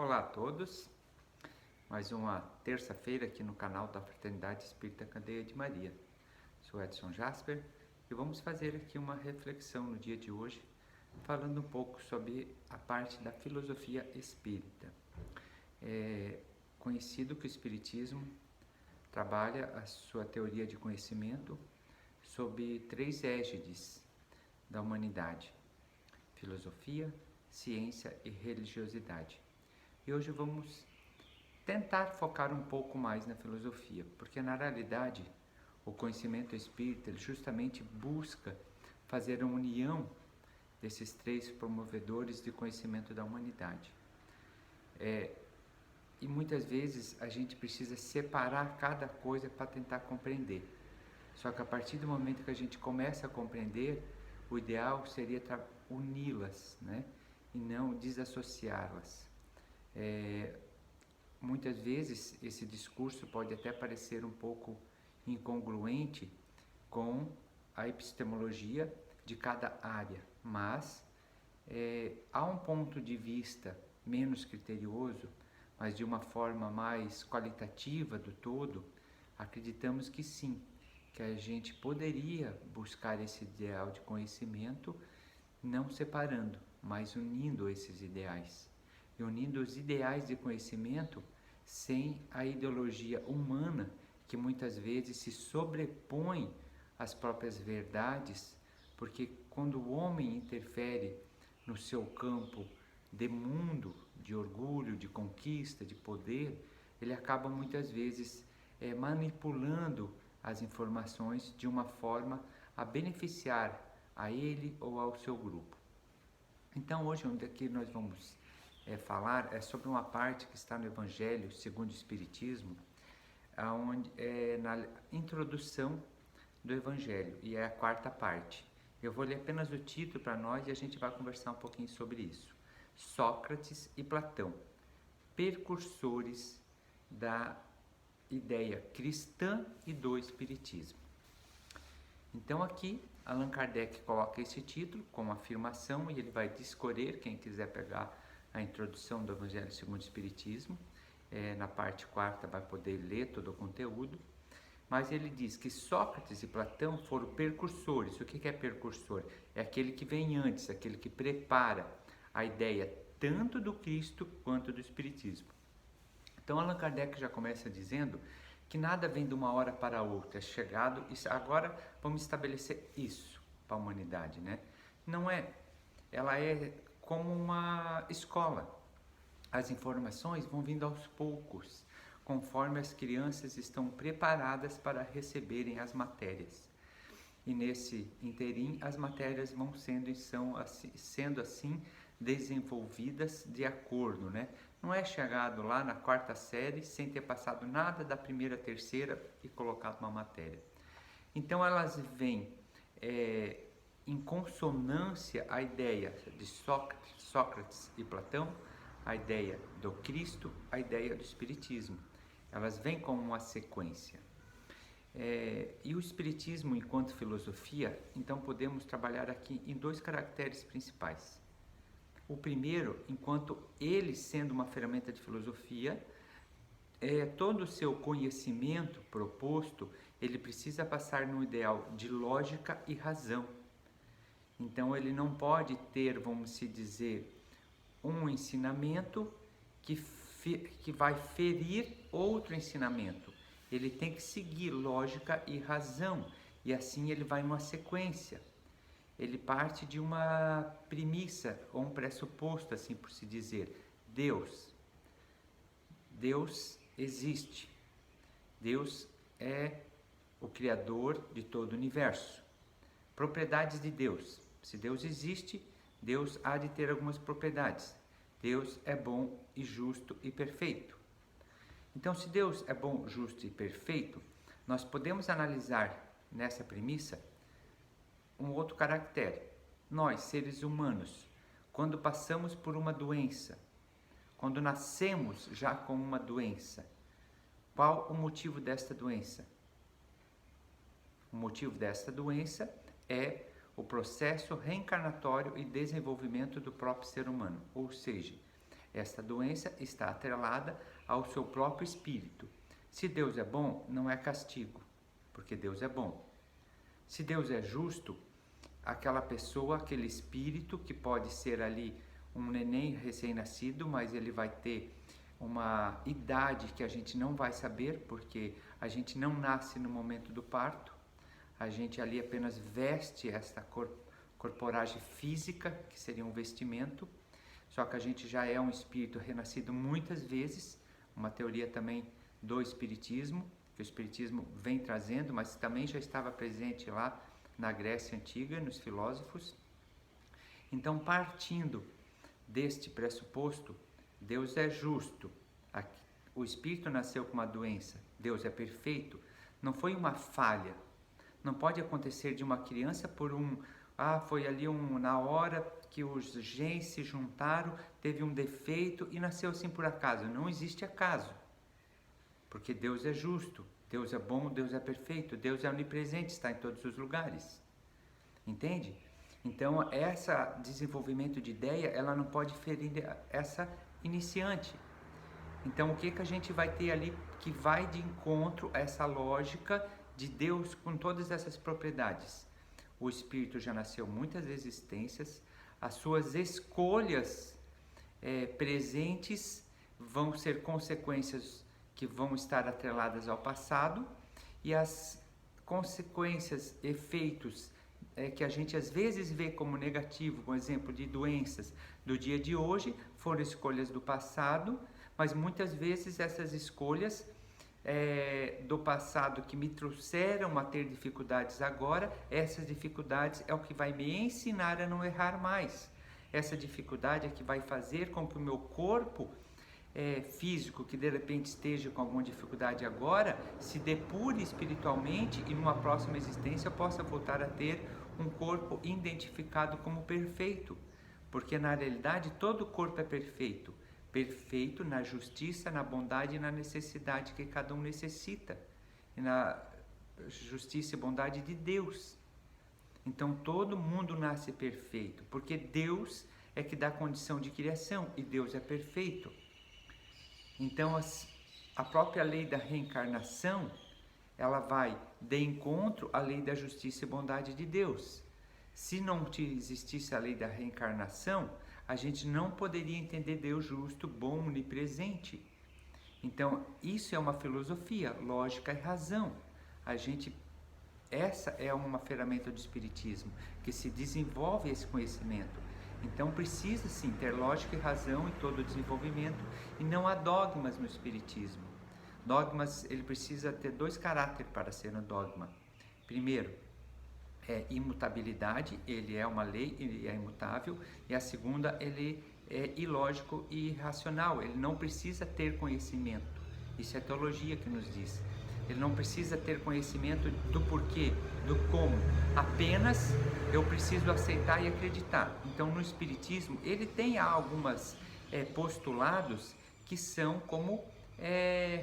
Olá a todos, mais uma terça-feira aqui no canal da Fraternidade Espírita Candeia de Maria. Sou Edson Jasper e vamos fazer aqui uma reflexão no dia de hoje, falando um pouco sobre a parte da filosofia espírita. É conhecido que o Espiritismo trabalha a sua teoria de conhecimento sob três égides da humanidade: filosofia, ciência e religiosidade. E hoje vamos tentar focar um pouco mais na filosofia, porque na realidade o conhecimento espírita ele justamente busca fazer a união desses três promovedores de conhecimento da humanidade. E muitas vezes a gente precisa separar cada coisa para tentar compreender. Só que a partir do momento que a gente começa a compreender, o ideal seria uni-las, né? E não desassociá-las. Muitas vezes esse discurso pode até parecer um pouco incongruente com a epistemologia de cada área, mas há um ponto de vista menos criterioso, mas de uma forma mais qualitativa do todo, acreditamos que sim, que a gente poderia buscar esse ideal de conhecimento não separando, mas unindo esses ideais. E unindo os ideais de conhecimento sem a ideologia humana que muitas vezes se sobrepõe às próprias verdades, porque quando o homem interfere no seu campo de mundo, de orgulho, de conquista, de poder, ele acaba muitas vezes manipulando as informações de uma forma a beneficiar a ele ou ao seu grupo. Então hoje onde aqui nós vamos falar é sobre uma parte que está no Evangelho segundo o Espiritismo, onde na introdução do Evangelho, e é a quarta parte. Eu vou ler apenas o título para nós e a gente vai conversar um pouquinho sobre isso. Sócrates e Platão, precursores da ideia cristã e do Espiritismo. Então aqui Allan Kardec coloca esse título como afirmação e ele vai discorrer, quem quiser pegar a introdução do Evangelho segundo o Espiritismo, na parte quarta vai poder ler todo o conteúdo, mas ele diz que Sócrates e Platão foram precursores. O que é precursor? É aquele que vem antes, aquele que prepara a ideia tanto do Cristo quanto do Espiritismo. Então Allan Kardec já começa dizendo que nada vem de uma hora para outra, é chegado, e agora vamos estabelecer isso para a humanidade, né? Não é, ela é como uma escola, as informações vão vindo aos poucos, conforme as crianças estão preparadas para receberem as matérias. E nesse interim, as matérias vão sendo assim desenvolvidas de acordo, né? Não é chegado lá na quarta série sem ter passado nada da primeira, terceira e colocado uma matéria. Então elas vêm em consonância a ideia de Sócrates e Platão, a ideia do Cristo, a ideia do Espiritismo. Elas vêm como uma sequência. E o Espiritismo enquanto filosofia, então podemos trabalhar aqui em dois caracteres principais. O primeiro, enquanto ele sendo uma ferramenta de filosofia, todo o seu conhecimento proposto, ele precisa passar no ideal de lógica e razão. Então ele não pode ter, vamos se dizer, um ensinamento que vai ferir outro ensinamento. Ele tem que seguir lógica e razão, e assim ele vai numa sequência. Ele parte de uma premissa, ou um pressuposto, assim por se dizer, Deus. Deus existe. Deus é o Criador de todo o universo. Propriedades de Deus. Se Deus existe, Deus há de ter algumas propriedades. Deus é bom e justo e perfeito. Então, se Deus é bom, justo e perfeito, nós podemos analisar nessa premissa um outro caractere. Nós, seres humanos, quando passamos por uma doença, quando nascemos já com uma doença, qual o motivo desta doença? O motivo desta doença é o processo reencarnatório e desenvolvimento do próprio ser humano, ou seja, Esta doença está atrelada ao seu próprio espírito. Se Deus é bom, não é castigo, porque Deus é bom. Se Deus é justo, aquela pessoa, aquele espírito, que pode ser ali um neném recém-nascido, mas ele vai ter uma idade que a gente não vai saber, porque a gente não nasce no momento do parto, a gente ali apenas veste esta corporagem física, que seria um vestimento, só que a gente já é um espírito renascido muitas vezes, uma teoria também do espiritismo, que o espiritismo vem trazendo, mas também já estava presente lá na Grécia Antiga, nos filósofos. Então, partindo deste pressuposto, Deus é justo, o espírito nasceu com uma doença, Deus é perfeito, não foi uma falha, não pode acontecer de uma criança por foi ali na hora que os genes se juntaram, teve um defeito e nasceu assim por acaso. Não existe acaso, porque Deus é justo, Deus é bom, Deus é perfeito, Deus é onipresente, está em todos os lugares. Entende? Então, esse desenvolvimento de ideia, ela não pode ferir essa iniciante. Então, o que a gente vai ter ali que vai de encontro a essa lógica de Deus com todas essas propriedades? O espírito já nasceu muitas existências, as suas escolhas presentes vão ser consequências que vão estar atreladas ao passado, e as consequências, efeitos que a gente às vezes vê como negativo, por exemplo, de doenças do dia de hoje, foram escolhas do passado, mas muitas vezes essas escolhas do passado que me trouxeram a ter dificuldades agora, essas dificuldades é o que vai me ensinar a não errar mais. Essa dificuldade é que vai fazer com que o meu corpo físico, que de repente esteja com alguma dificuldade agora, se depure espiritualmente e numa próxima existência possa voltar a ter um corpo identificado como perfeito, porque na realidade todo corpo é perfeito, perfeito na justiça, na bondade e na necessidade que cada um necessita, e na justiça e bondade de Deus. Então todo mundo nasce perfeito, porque Deus é que dá condição de criação e Deus é perfeito. Então a própria lei da reencarnação, ela vai de encontro à lei da justiça e bondade de Deus. Se não existisse a lei da reencarnação, a gente não poderia entender Deus justo, bom, onipresente. Então, isso é uma filosofia, lógica e razão. Essa é uma ferramenta do espiritismo, que se desenvolve esse conhecimento. Então, precisa sim ter lógica e razão em todo o desenvolvimento, e não há dogmas no espiritismo. Dogmas, ele precisa ter dois caráteres para ser um dogma. Primeiro, imutabilidade, ele é uma lei, ele é imutável, e a segunda, ele é ilógico e irracional, ele não precisa ter conhecimento. Isso é a teologia que nos diz. Ele não precisa ter conhecimento do porquê, do como, apenas eu preciso aceitar e acreditar. Então, no espiritismo, ele tem algumas postulados que são como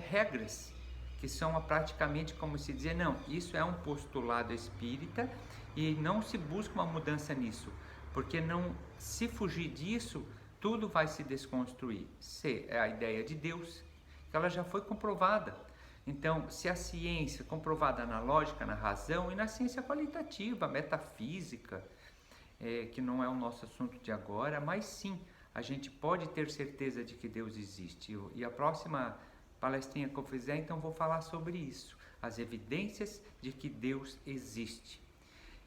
regras, que são praticamente como se dizer, não, isso é um postulado espírita e não se busca uma mudança nisso, porque não, se fugir disso, tudo vai se desconstruir. Se é a ideia de Deus, ela já foi comprovada. Então, se a ciência comprovada na lógica, na razão e na ciência qualitativa, metafísica, que não é o nosso assunto de agora, mas sim, a gente pode ter certeza de que Deus existe. E a próxima palestrinha que eu fizer, então vou falar sobre isso, as evidências de que Deus existe.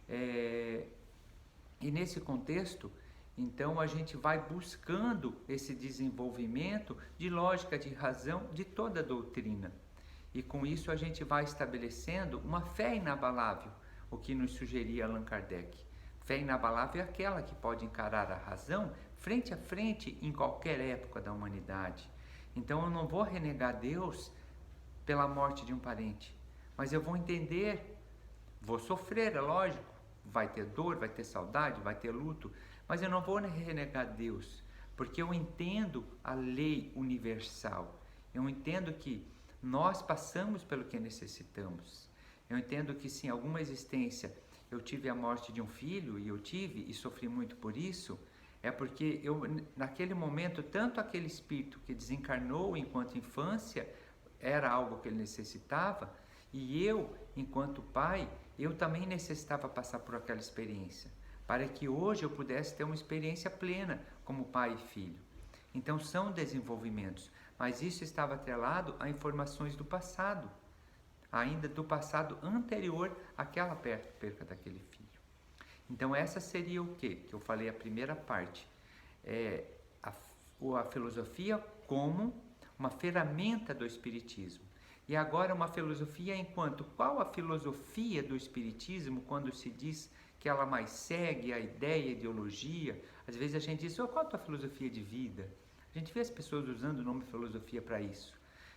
E nesse contexto, então a gente vai buscando esse desenvolvimento de lógica, de razão, de toda a doutrina. E com isso a gente vai estabelecendo uma fé inabalável, o que nos sugeria Allan Kardec. Fé inabalável é aquela que pode encarar a razão frente a frente em qualquer época da humanidade. Então eu não vou renegar Deus pela morte de um parente, mas eu vou entender, vou sofrer, é lógico, vai ter dor, vai ter saudade, vai ter luto, mas eu não vou renegar Deus, porque eu entendo a lei universal, eu entendo que nós passamos pelo que necessitamos. Eu entendo que se em alguma existência eu tive a morte de um filho, e eu tive e sofri muito por isso, É porque naquele momento, tanto aquele espírito que desencarnou enquanto infância era algo que ele necessitava, e eu, enquanto pai, eu também necessitava passar por aquela experiência, para que hoje eu pudesse ter uma experiência plena como pai e filho. Então são desenvolvimentos, mas isso estava atrelado a informações do passado, ainda do passado anterior àquela perca daquele filho. Então essa seria o quê? Que eu falei a primeira parte, a filosofia como uma ferramenta do espiritismo. E agora uma filosofia enquanto, qual a filosofia do espiritismo quando se diz que ela mais segue a ideia, a ideologia? Às vezes a gente diz, qual a tua filosofia de vida? A gente vê as pessoas usando o nome filosofia para isso,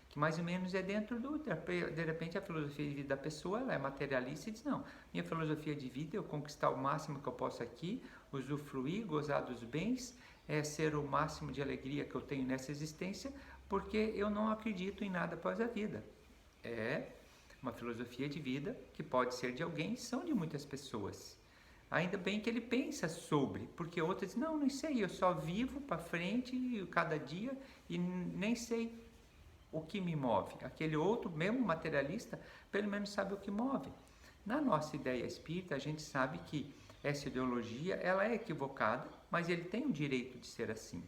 que mais ou menos é dentro de repente a filosofia de vida da pessoa, ela é materialista e diz, não, minha filosofia de vida é eu conquistar o máximo que eu posso aqui, usufruir, gozar dos bens, ser o máximo de alegria que eu tenho nessa existência, porque eu não acredito em nada após a vida. É uma filosofia de vida que pode ser de alguém, são de muitas pessoas. Ainda bem que ele pensa sobre, porque outras dizem, não sei, eu só vivo para frente cada dia e nem sei o que me move. Aquele outro, mesmo materialista, pelo menos sabe o que move. Na nossa ideia espírita, a gente sabe que essa ideologia, ela é equivocada, mas ele tem o direito de ser assim.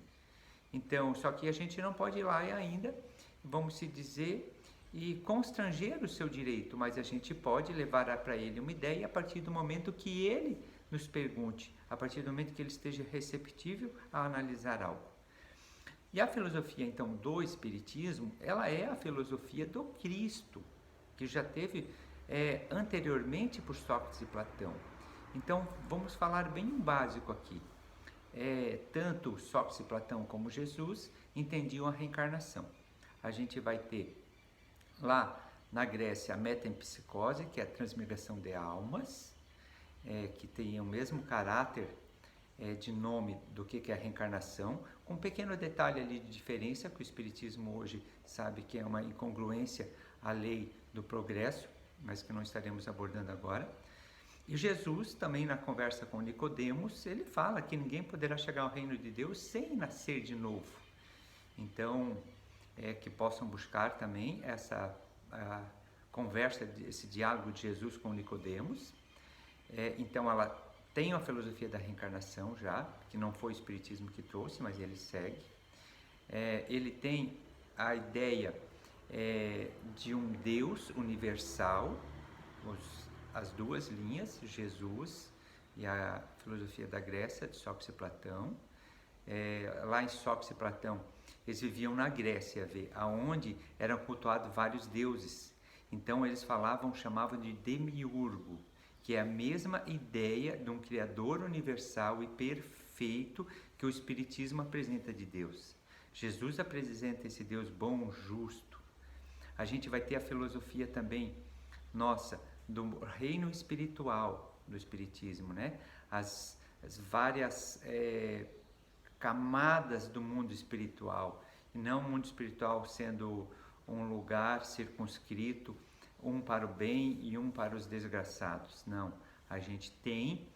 Então, só que a gente não pode ir lá e ainda, vamos se dizer, e constranger o seu direito, mas a gente pode levar para ele uma ideia a partir do momento que ele nos pergunte, a partir do momento que ele esteja receptível a analisar algo. E a filosofia, então, do Espiritismo, ela é a filosofia do Cristo, que já teve anteriormente por Sócrates e Platão. Então, vamos falar bem um básico aqui. Tanto Sócrates e Platão como Jesus entendiam a reencarnação. A gente vai ter lá na Grécia a metempsicose, que é a transmigração de almas, que tem o mesmo caráter de nome do que é a reencarnação, com um pequeno detalhe ali de diferença, que o Espiritismo hoje sabe que é uma incongruência à lei do progresso, mas que não estaremos abordando agora. E Jesus, também na conversa com Nicodemos, ele fala que ninguém poderá chegar ao reino de Deus sem nascer de novo. Então, que possam buscar também essa conversa, esse diálogo de Jesus com Nicodemos. Então, ela tem uma filosofia da reencarnação já, que não foi o Espiritismo que trouxe, mas ele segue. Ele tem a ideia de um Deus universal, as duas linhas, Jesus e a filosofia da Grécia, de Sócrates e Platão. Lá em Sócrates e Platão, eles viviam na Grécia, aonde eram cultuados vários deuses. Então eles chamavam de demiurgo, que é a mesma ideia de um Criador universal e perfeito que o Espiritismo apresenta de Deus. Jesus apresenta esse Deus bom, justo. A gente vai ter a filosofia também, do reino espiritual do Espiritismo, né? As várias camadas do mundo espiritual, e não o mundo espiritual sendo um lugar circunscrito, um para o bem e um para os desgraçados. Não, a gente tem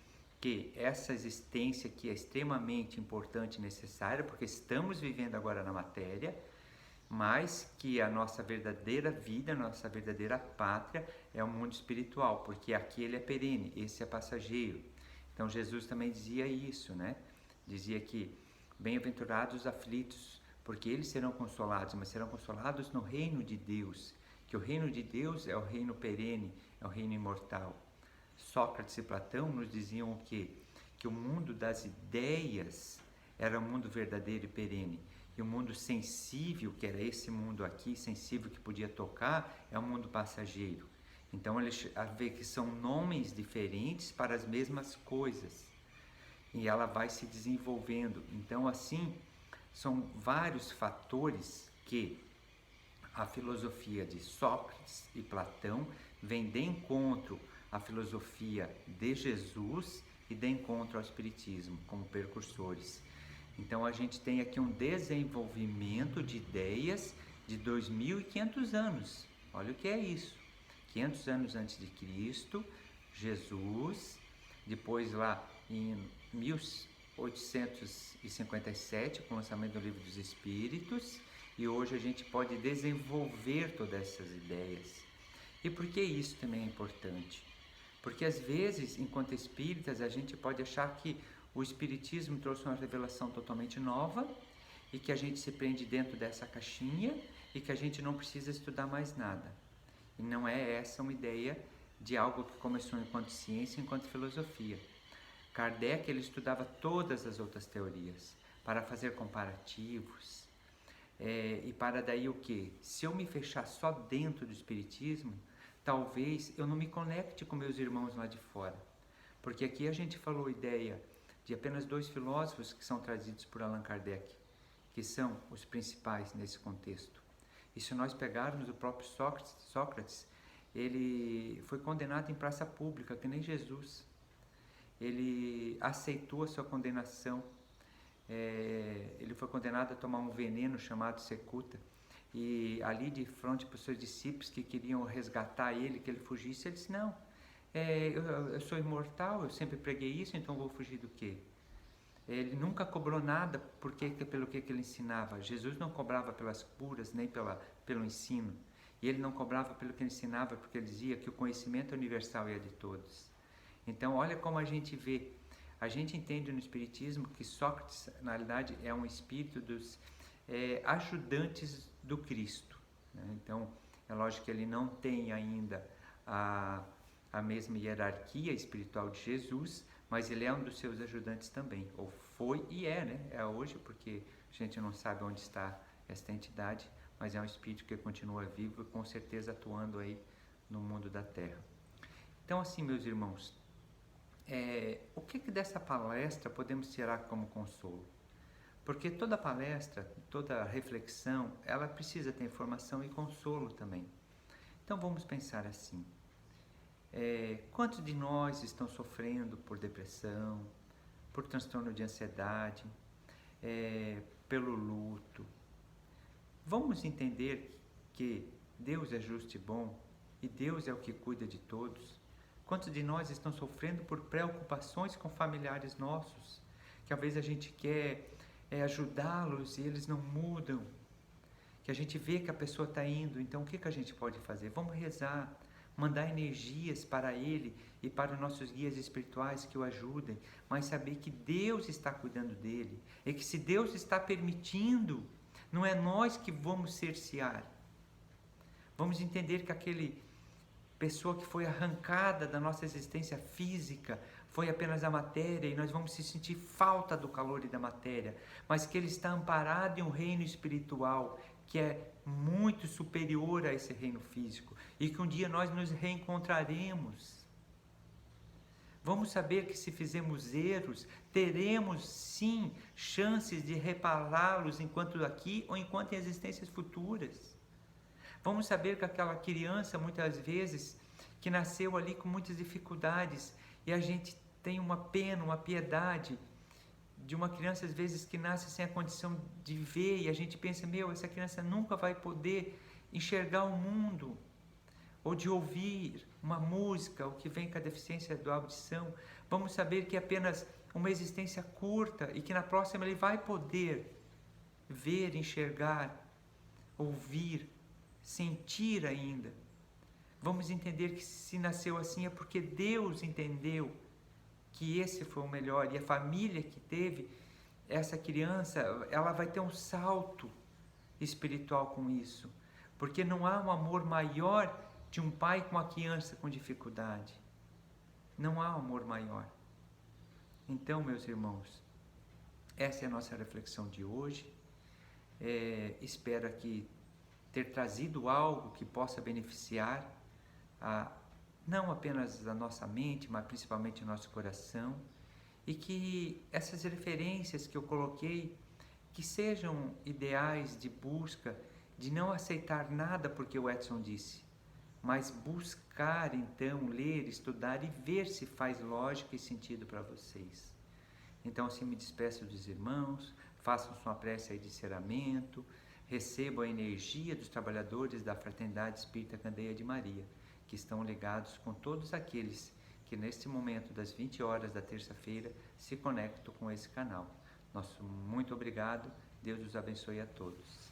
que essa existência que é extremamente importante e necessária, porque estamos vivendo agora na matéria, mas que a nossa verdadeira vida, a nossa verdadeira pátria é o mundo espiritual, porque aqui ele é perene, esse é passageiro. Então Jesus também dizia isso, né? Dizia que bem-aventurados os aflitos, porque eles serão consolados, mas serão consolados no reino de Deus, que o reino de Deus é o reino perene, é o reino imortal. Sócrates e Platão nos diziam o quê? Que o mundo das ideias era o mundo verdadeiro e perene, e o mundo sensível, que era esse mundo aqui, sensível que podia tocar, é o mundo passageiro. Então eles vê que são nomes diferentes para as mesmas coisas, e ela vai se desenvolvendo. Então assim, são vários fatores que a filosofia de Sócrates e Platão vem de encontro à filosofia de Jesus e de encontro ao Espiritismo como precursores. Então a gente tem aqui um desenvolvimento de ideias de 2.500 anos. Olha o que é isso. 500 anos antes de Cristo, Jesus, depois lá em 1857, com o lançamento do Livro dos Espíritos, e hoje a gente pode desenvolver todas essas ideias. E por que isso também é importante? Porque às vezes, enquanto espíritas, a gente pode achar que o Espiritismo trouxe uma revelação totalmente nova e que a gente se prende dentro dessa caixinha e que a gente não precisa estudar mais nada. E não é essa uma ideia de algo que começou enquanto ciência, enquanto filosofia. Kardec, ele estudava todas as outras teorias para fazer comparativos, e para daí o quê? Se eu me fechar só dentro do Espiritismo, talvez eu não me conecte com meus irmãos lá de fora. Porque aqui a gente falou ideia de apenas 2 filósofos que são trazidos por Allan Kardec, que são os principais nesse contexto. E se nós pegarmos o próprio Sócrates, ele foi condenado em praça pública, que nem Jesus. Ele aceitou a sua condenação. Ele foi condenado a tomar um veneno chamado cicuta. E ali de frente para os seus discípulos que queriam resgatar ele, que ele fugisse, ele disse, não, eu sou imortal, eu sempre preguei isso, então vou fugir do quê? Ele nunca cobrou nada pelo que ele ensinava. Jesus não cobrava pelas curas, nem pelo ensino. E ele não cobrava pelo que ele ensinava, porque ele dizia que o conhecimento é universal e é de todos. Então, olha como a gente vê. A gente entende no Espiritismo que Sócrates, na realidade, é um espírito dos ajudantes do Cristo. Né? Então, é lógico que ele não tem ainda a mesma hierarquia espiritual de Jesus, mas ele é um dos seus ajudantes também, ou foi e né? É hoje, porque a gente não sabe onde está esta entidade, mas é um espírito que continua vivo e com certeza atuando aí no mundo da Terra. Então, assim, meus irmãos, o que dessa palestra podemos tirar como consolo? Porque toda palestra, toda reflexão, ela precisa ter informação e consolo também. Então, vamos pensar assim. Quantos de nós estão sofrendo por depressão, por transtorno de ansiedade, pelo luto? Vamos entender que Deus é justo e bom e Deus é o que cuida de todos. Quantos de nós estão sofrendo por preocupações com familiares nossos, que às vezes a gente quer ajudá-los e eles não mudam, que a gente vê que a pessoa está indo, então o que a gente pode fazer? Vamos rezar, mandar energias para ele e para os nossos guias espirituais que o ajudem, mas saber que Deus está cuidando dele, e que se Deus está permitindo, não é nós que vamos cercear. Vamos entender que aquele pessoa que foi arrancada da nossa existência física foi apenas a matéria e nós vamos se sentir falta do calor e da matéria, mas que ele está amparado em um reino espiritual que é muito superior a esse reino físico e que um dia nós nos reencontraremos. Vamos saber que se fizermos erros, teremos sim chances de repará-los enquanto aqui ou enquanto em existências futuras. Vamos saber que aquela criança, muitas vezes, que nasceu ali com muitas dificuldades, e a gente tem uma pena, uma piedade de uma criança, às vezes, que nasce sem a condição de ver, e a gente pensa, essa criança nunca vai poder enxergar o mundo, ou de ouvir uma música, o que vem com a deficiência da audição. Vamos saber que é apenas uma existência curta, e que na próxima ele vai poder ver, enxergar, ouvir, sentir ainda. Vamos entender que se nasceu assim é porque Deus entendeu que esse foi o melhor, e a família que teve essa criança, ela vai ter um salto espiritual com isso, porque não há um amor maior de um pai com uma criança com dificuldade. Não há um amor maior. Então, meus irmãos, essa é a nossa reflexão de hoje. Espero aqui ter trazido algo que possa beneficiar não apenas a nossa mente, mas principalmente o nosso coração, e que essas referências que eu coloquei, que sejam ideais de busca, de não aceitar nada porque o Edson disse, mas buscar então, ler, estudar e ver se faz lógica e sentido para vocês. Então assim me despeço dos irmãos, façam sua prece aí de encerramento, recebam a energia dos trabalhadores da Fraternidade Espírita Candeia de Maria, que estão ligados com todos aqueles que neste momento das 20 horas da terça-feira se conectam com esse canal. Nosso muito obrigado, Deus os abençoe a todos.